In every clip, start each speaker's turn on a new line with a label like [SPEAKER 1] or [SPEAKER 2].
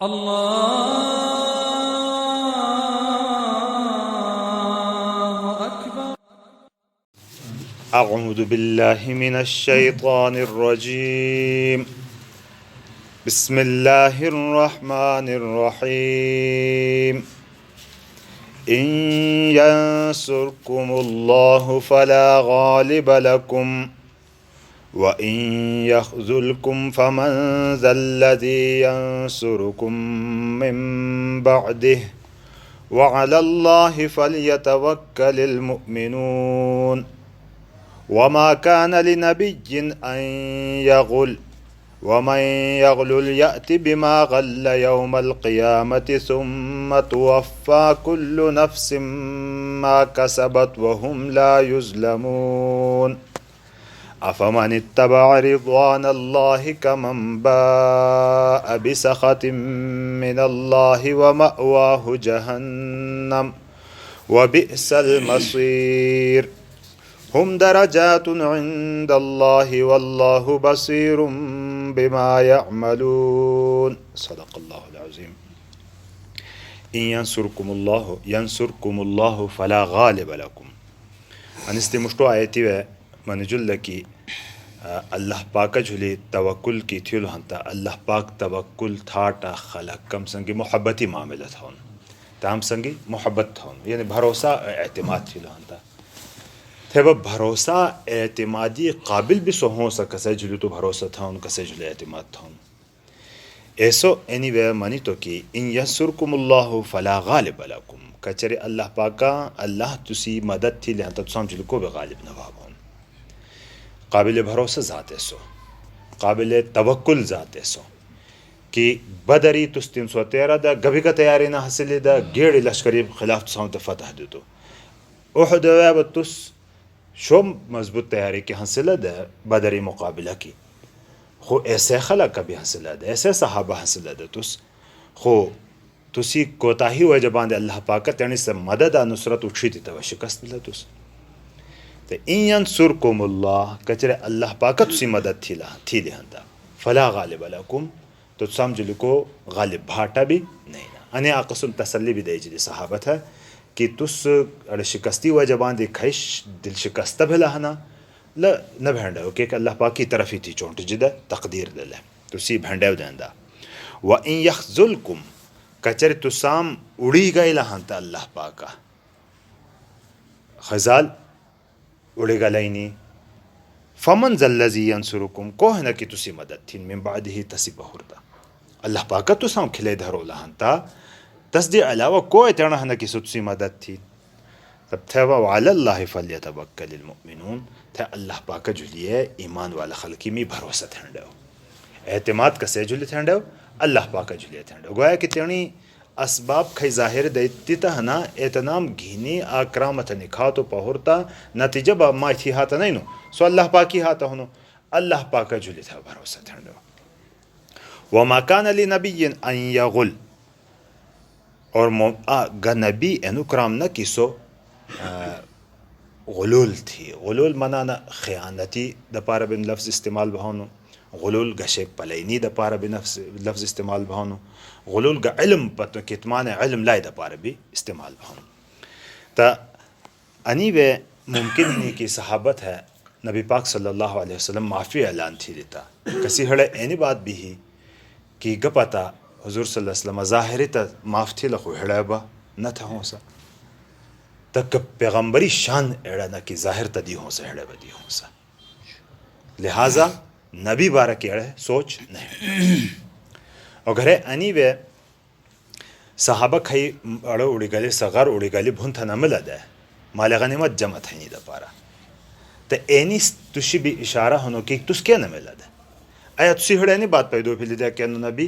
[SPEAKER 1] الله أكبر.
[SPEAKER 2] أعوذ بالله من الشيطان الرجيم. بسم الله الرحمن الرحيم. إن ينصركم الله فلا غالب لكم وإن يخذلكم فمن ذا الذي ينصركم من بعده وعلى الله فليتوكل المؤمنون. وما كان لنبي أن يغل ومن يغلل يأت بما غل يوم القيامة ثم توفى كل نفس ما كسبت وهم لا يظلمون. أفمن اتبع رضوان الله كمن باء بسخط من الله ومأواه جهنم وبئس المصير. هم درجات عند الله والله بصير بما يعملون. صدق الله العظيم. إن ينصركم الله فلا غالب لكم. انستی مشتو آیتی و منجل کی اللہ پاک جھلی توکل کی تھیلو ہنتا اللہ پاک توکل تھاٹا خلق کم سنگی محبتی معاملہ تھون تام سنگی محبت تھون یعنی بھروسہ اعتماد تھیلو ہنتا تھے وہ بھروسہ اعتمادی قابل بھی سو ہوں سا کسے جھلی تو بھروسہ تھون کسے جھلی اعتماد تھون ایسو اینی وے منی تو کی ان ینصرکم اللہ فلا غالب لکم کچرے اللہ پاکا اللہ تسی مدد تھی لہنتا تو سمجھ لکو بے غالب نواب ہون. قابل بھروسہ ذات سو قابل توکل ذات سو کہ بدری تس 313 دا گبھی کا تیاری نہ حاصل دا گیڑی لشکری خلاف تساؤں تا فتح دو تو احد و تس شو مضبوط تیاری کی حاصل دا بدری مقابلہ کی خو ایسے خلق کا بھی حاصل دا ایسے صحابہ حاصل دا تس خو تسی کوتاہی و جبان دے اللہ پاکت یعنی سے مدد نصرت اٹھی تھی تو شکست دلا تس تو ان ینصرکم اللہ کچرے اللہ پاکت تسی مدد تھی لہندا فلا غالب لکم تو سمجھ لکو غالب بھاٹا بھی نہیں نا انہیں آقسم تسلی بھی دے جلی صحابت ہے کہ تس شکستی و جبان دے کھائش دل شکستہ بھلا نہ بھینڈا ہو کہ اللہ پاک کی طرف ہی تھی چونٹ جدہ تقدیر دل ہے تسی بھینڈا ہو دیندہ وَإِن يَخْذُلْكُمْ کچر تسام اڑی گئی لہنتا اللہ پاکا خزال اڑی گلینی فمن ذا الذی ینصرکم کوہ نہ کہ تسی مدد تھین من بعدہ تسی بہردا اللہ پاکا تسام کھلے دھرو لہنتا تصدیع علاوہ کوئی تیرنا ہے کہ تسی مدد تھی تب تھے وعلی اللہ فلیتوکل المؤمنون تھے اللہ پاکا جلیے ایمان والا خلقی میں بھروسہ تھنڈو اعتماد کسے جلی تھنڈو اللہ پاکا جلیے تھنڈو گویا کہ تیرنی اسباب کھائی ظاہر دیتی تا ہنا اعتنام گھینی آکرامت نکھا تو پہورتا نتیجہ با مائی تھی ہاتا نہیں نو سو اللہ پاکی ہاتا ہنو اللہ پاکا جلی تھا بھروسہ تھنڈو وما کان لنبی ان یغل اور نبی انو کرام نہ کسو غلول تھی غلول منانا خیانتی دا پارا بن لفظ استعمال بہانو غلول گشک پلینی دا پارا بن لفظ استعمال بہانو غلول گا علم پتو کتمان علم لائے دا پارا بھی استعمال بہانو تا انی وے ممکن نہیں کہ صحابت ہے نبی پاک صلی اللہ علیہ وسلم معافی اعلان تھی دیتا کسی ہڑے اینی بات بھی ہی کہ گپتا حضور صلی اللہ علیہ وسلم ظاہری تا معاف تھی لخو ہڑے با نہ تھا ہوں سا تک پیغمبری شان ایڑا نہ کہ ظاہر تا دی ہوں سا ہڑے با دی ہوں سا لہٰذا نبی بارہ کی اڑے سوچ نہیں اور گھرے انی وے صحابہ کھائی اڑے اڑی گلی صغر اڑی گلی بھونتھا نہ ملا دے مال غنیمت جمع تھا نہیں دا پارا تو اینی تشی بھی اشارہ ہنو کہ تس کیا نہ ملا دے آیا تسی ہڑے نہیں بات پیدو پھیلی دے کہ انو نبی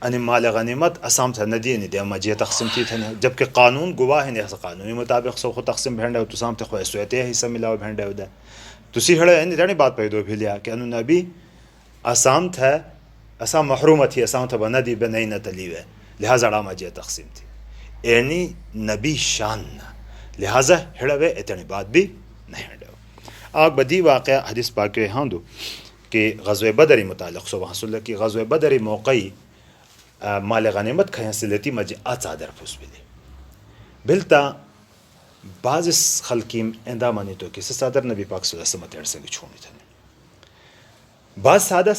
[SPEAKER 2] ان مال غنیمت اسام تھا ندی نہیں دے مجھے تقسیم تھی تھا جبکہ قانون گواہ ہے نہیں قانونی مطابق سو خود تقسیم بھینڈا ہو تو سام تھے خواہ سویتے حصہ ملا ہو بھینڈا ہو دے تسی ہڑے نہیں بات پیدو پھیلیا کہ انو نبی اسام تھا اسام محروم تھی اسام تھا بندی بنائی نہ تلیوے لہٰذا راما جی تقسیم تھی اینی نبی شان لہٰذا ہڑوے اتنی بات بھی نہیں ہڑو آگ بدی واقعہ حدیث پاک ہاں دو کہ غزوہ بدری متعلق سو وہاں صلی اللہ کی غزوہ بدری موقعی مال غنیمت کھیاں سلتی مجھے آدر پھوس بلی بلتا بعض خلقیم اندہ مانی تو کہ صدر نبی پاک صلی اللہ علیہ وسلم سنگ چھوڑی تھا بعض سادہ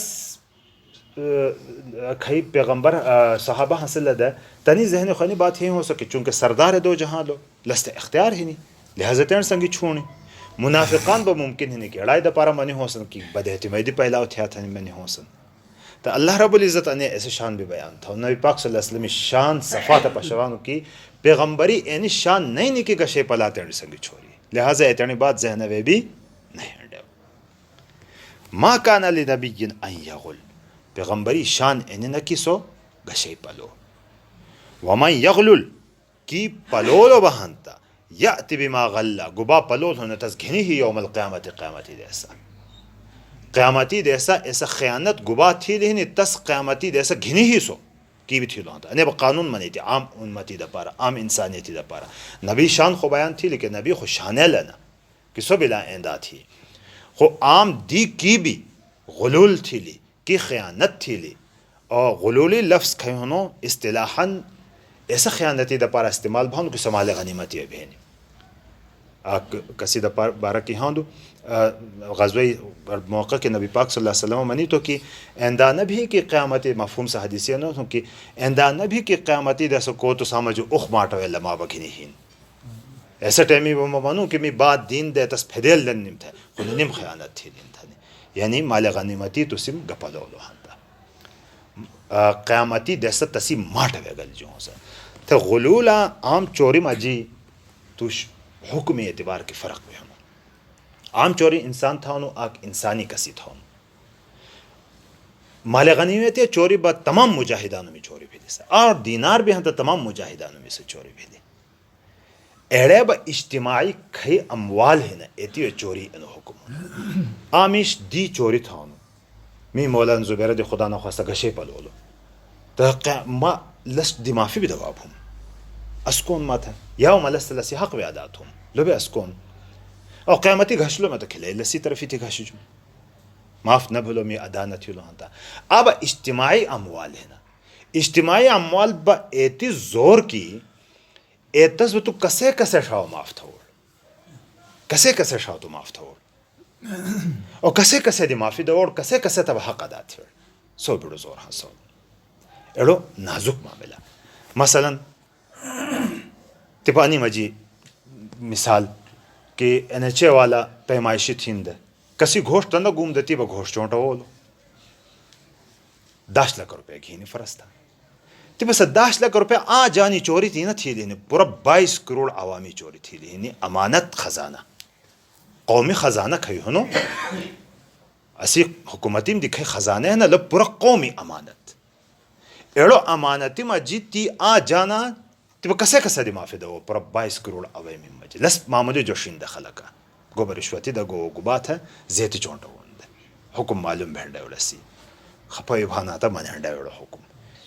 [SPEAKER 2] کھئی پیغمبر صحابہ حاصل لدہ تنی ذہن خانی بات ہی ہو سکے چونکہ سردار دو جہاں لو لست اختیار ہی نہیں لہذا تین سنگی چھوڑی منافقان با ممکن ہی نہیں کہ اڑائی دا پارا منی ہو سن کی بدہتی میدی پہلا اتھیا تھا منی ہو سن تو اللہ رب العزت نے ایسے شان بھی بیان تھا نبی پاک صلی اللہ علیہ وسلم شان صفات پشوانو کی پیغمبری اینی شان نہیں نکی گشے پلا تیرنی سنگی چھوڑی لہذا ایتنی بات ذہن وے بھی نہیں ہنڈے ما کان لنبی ان یغل پیغمبری شان اینی نکی سو گشے پلو ومن یغلل کی پلولو بہانتا یأتی بما غلہ گبا پلول ہونا تس گھنی ہی یوم القیامت قیامتی دیسا قیامتی دیسا ایسا خیانت گبا تھی لیکن تس قیامتی دیسا گھنی ہی سو کی بھی تھی لوگا انہیں با قانون منی تھی عام امتی دا پارا عام انسانیتی دا پارا نبی شان خو بیان تھی لیکن نبی خو شانے لنا کسو بلا ایندہ تھی خو عام دی کی بھی غلول تھی لی کی خیانت تھی لی اور غلولی لفظ کھینو اصطلاحاً ایسا خیانتی دا پارا استعمال بھانو کسا مال غنیمتی ہے بہنی کسی دا بارہ کی ہاں دو غزوی موقع کے نبی پاک صلی اللہ علیہ وسلم منی تو کہ ایندہ نبی کی قیامتی مفہوم سے حدیثی نو تو کہ ایندہ نبی کی قیامتی دا سو کو تو سامجو اخ ماٹو اللہ ما بکنی ہین ایسا ٹیمی وہ مانو کہ میں بعد دین دے تس پھیدیل دن نم تھا خود نم خیانت تھی دین تھا یعنی مال غنیمتی تو سم گپا دو لو ہانتا قیامتی دیسا تسی ماٹ ویگل جو ہوں سا تو غلولا عام چوری مجی توش حکمی اعتبار کے فرق بھی ہوں عام چوری انسان تھا انہوں آگ انسانی کسی تھا انہوں مال غنیمتی چوری با تمام مجاہدانوں میں چوری بھی دیسا اور دینار بھی ہم تا تمام مجاہدانوں میں سے چوری بھی دی ایڑے با اجتماعی کھئی اموال ہے نا ایتی چوری انہوں حکم آمیش دی چوری تھا انہوں می مولانا زبیر دی خدا نخواستہ گشے پلولو تا ما لست دی معافی بھی دواب ہوں اسکون ما تھا یا ملست لسی حق ویادات ہوں لو بے اسکون اور قیامتی گھش لو میں تو کھلے لسی طرفی تھی گھش جو معاف نہ بھلو میں ادا نہ تھی لو ہنتا اب اجتماعی اموال ہے نا اجتماعی اموال با ایتی زور کی ایتس تو کسے کسے شاو معاف تھا کسے کسے شاو تو معاف تھا اور کسے کسے دی معافی دوڑ کسے کسے تب حق ادا تھی سو بڑو زور ہاں سو ایڑو نازک معاملہ مثلا تپانی مجی مثال کہ انچے والا پیمائشی تھین دے کسی گھوشت نہ گوم دیتی با گھوشت چونٹا ہولو 10 لاکھ روپے گھینی فرستا تی بس 10 لاکھ روپے آ جانی چوری تھی نا تھی لینی پورا 22 کروڑ عوامی چوری تھی لینی امانت خزانہ قومی خزانہ کھئی ہنو اسی حکومتی میں دکھائی خزانہ ہے نا لب پورا قومی امانت ایڑو امانتی مجی تی آ جانا تی با کسے کسے دی معافی دو پورا 22 کروڑ عوامی مجی لس معمولی جو شین دخلا کا گو برشوتی دا گو بات ہے زیتی چونٹا ہوندے حکم معلوم بھینڈے لسی خپائی بھانا تا من ہنڈے وڑا حکم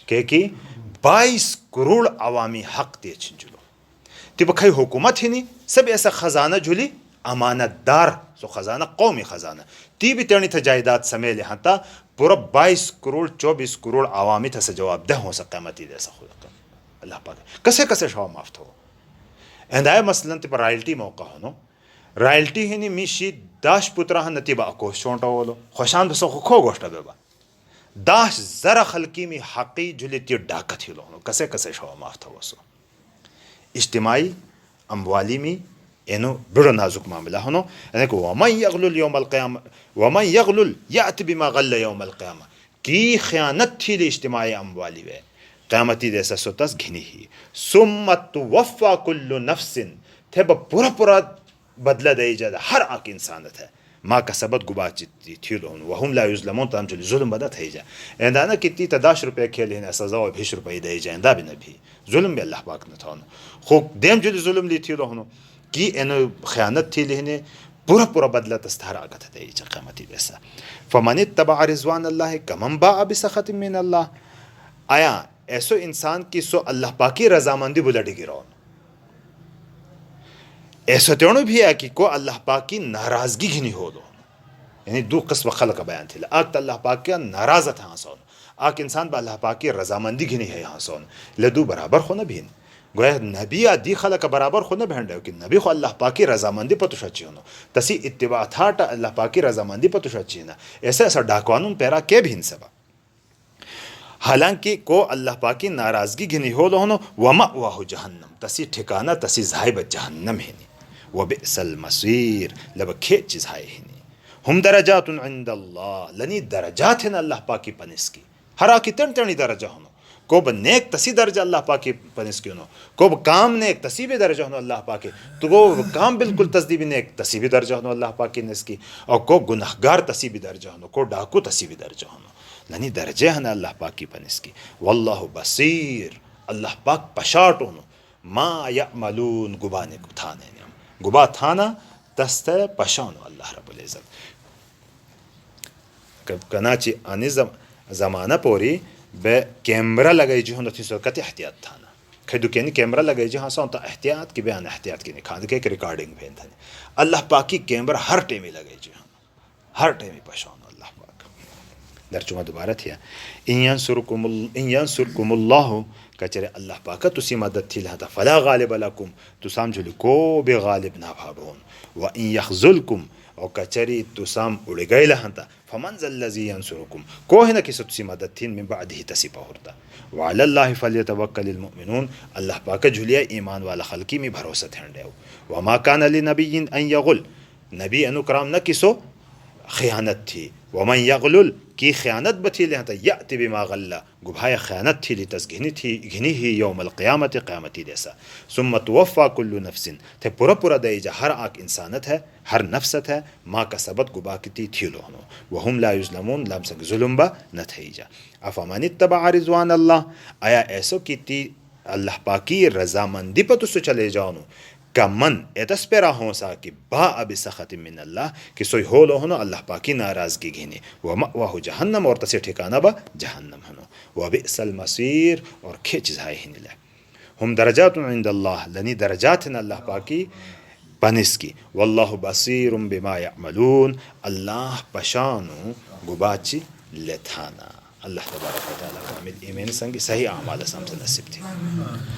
[SPEAKER 2] کہ 22 کروڑ عوامی حق دے چھنجلو تی بکھائی حکومت ہی نہیں سب ایسا خزانہ جھولی امانت دار سو خزانہ قومی خزانہ تی بھی تیرنی تھا جائیداد سمیلے ہاں تا پورا 22 کروڑ 24 کروڑ عوامی تھا سے جواب دہ ہو سا قیمتی دے سا خود اللہ پاک کسے کسے شاو مافت ہو اندائے مثلا تی پر رائلٹی موقع ہو نو رائلٹی ہی نہیں میشی داش پترہ نتی با اکوش چونٹا ہولو خوشان بسو کھو گوشتا بے با داش ذرا خلقی میں حقی جلی تی ڈاکت ہی لونو کسے کسے شاو مافت ہو سو اجتماعی اموالی میں اینو بڑا نازک معاملہ ہنو یعنی کہ وَمَنْ يَغْلُلْ يَوْمَ الْقِيَامَةِ وَمَنْ يَغْلُلْ يَأْتِ بِمَا غَلَّ يَوْمَ الْقِيَامَةِ کی خیانت تھی لی اجتماعی اموالی وے قیامتی دیسا سوتاس گھنی ہی سُمَّتُ وَفَّا كُلُّ نَفْسٍ تھے با پورا پورا بدلہ دے جادا ہر آک انسانت ہے ما کا سبت گبا چیتی تھی لون وهم لا یظلمون تام جلی ظلم بدا تھی جا اندانا کتی تا 10 روپے کھیلے ہیں سزا و 20 روپے دے جا اندا بھی نبی ظلم بھی اللہ پاک نہ تھا خوب دیم جلی ظلم لی تھی لون کی انو خیانت تھی لینے پورا پورا بدلہ تستہر آگت دے جا قیامتی دیسا فمن اتبع رضوان اللہ کمن باء بسخط من اللہ آیا ایسو انسان کی سو اللہ پاکی رضامندی بلڈی گرون ایسا تیونو بھی ہے کہ کو اللہ پاک کی ناراضگی گھنی ہو دو یعنی دو قسم خلق بیان تھی آگ اللہ پاک کے ناراض تھا ہاں سون آگ انسان با اللہ پاک کی رضامندی گھنی ہے ہاں سون لدو برابر خو نہ بھین گویا نبی دی خلق برابر خو نہ بہن کہ نبی خو اللہ پاک کی رضامندی پتو شچی ہونو تسی اتباع تھا اللہ پاک کی رضامندی پتو شچی نا ایسا ایسا ڈاکوانون پیرا کے بھین سبا حالانکہ کو اللہ پاک کی ناراضگی گھنی ہو لونو ومأواہ جہنم تسی ٹھکانہ تسی ذائب جہنم ہینی وبئس المصیر لب کھیت چیز ہائے ہینی ہم درجات عند اللہ لنی درجات ہیں اللہ پاک کی پنس کی ہر آکی تن تنی درجہ ہونو کو با نیک تسی درجہ اللہ پاک کی پنس کی ہونو کو با کام نیک تسی بھی درجہ ہونو اللہ پاک کی تو کو کام بالکل تصدیبی نیک تسی بھی درجہ ہونو اللہ پاک کی نس کی اور کو گناہگار تسی بھی درجہ ہونو کو ڈاکو تسی بھی درجہ ہونو لنی درجے ہیں اللہ پاک کی پنس کی واللہ بصیر اللہ پاک پشاٹ ہونو ما یعملون گبانے کو تھانے گبا تھانا تست پشانو اللہ رب العزت کناچی آنی زمانہ پوری بے کیمرہ لگائی جو ہوں تھی سوکت احتیاط تھانا کھیدو کینی کیمرہ لگائی جو ہاں سا تا احتیاط کی بیان احتیاط کی نہیں کھاندے کہ ایک ریکارڈنگ بھین تھا اللہ پاکی کیمرہ ہر ٹیمی لگائی جو ہوں ہر ٹیمی پشانو اللہ پاک درچمہ دوبارہ تھیا ان ینصرکم اللہ کچرے اللہ پاکا تسی مدد تھی لہتا فلا غالب لکم تو سامجھو لی کو بے غالب نہ بھابون وَإِن يَخْذُلْكُمْ او کچری تو سام اڑے گئے لہتا فمن ذا الذی ینصرکم کو ہے نا کسی تسی مدد تھی من بعدہ تسی پہورتا وعلی اللہ فلیتوکل المؤمنون اللہ پاکا جھولیا ایمان والا خلقی میں بھروسہ تھینڈے ہو وما کان لنبی ان یغل نبی انو کرام نہ کسو خیانت تھی ومن یغلل کی خیانت بتھی لہتا یأتی بما غلہ گبھایا خیانت تھی لیتس گھنی ہی یوم القیامت قیامتی دیسا ثم توفا کل نفس تھے پورا پورا دے جا ہر آک انسانت ہے ہر نفست ہے ما کا سبت گبا کتی تھی لونو وہم لا یظلمون لام سنگ ظلم با نہ تھے جا افامن اتبع رضوان اللہ آیا ایسو کیتی اللہ پاکی رضامندی پہ تو چلے جاؤنو کا من ایتس پیرا ہوں سا کہ با اب سخط من اللہ کہ سوئی ہو لو ہنو اللہ پاکی ناراضگی گھینی ومأواہ جہنم اور تسی ٹھکانہ با جہنم ہنو وبئس المصیر اور کھیچ زائے ہی نلے ہم درجات عند اللہ لنی درجات ہیں اللہ پاکی پنس کی واللہ بصیر بما یعملون اللہ پشانو گباچی لتھانا اللہ تبارک و تعالی کامل ایمین سنگی صحیح اعمال سمت نصیب تھی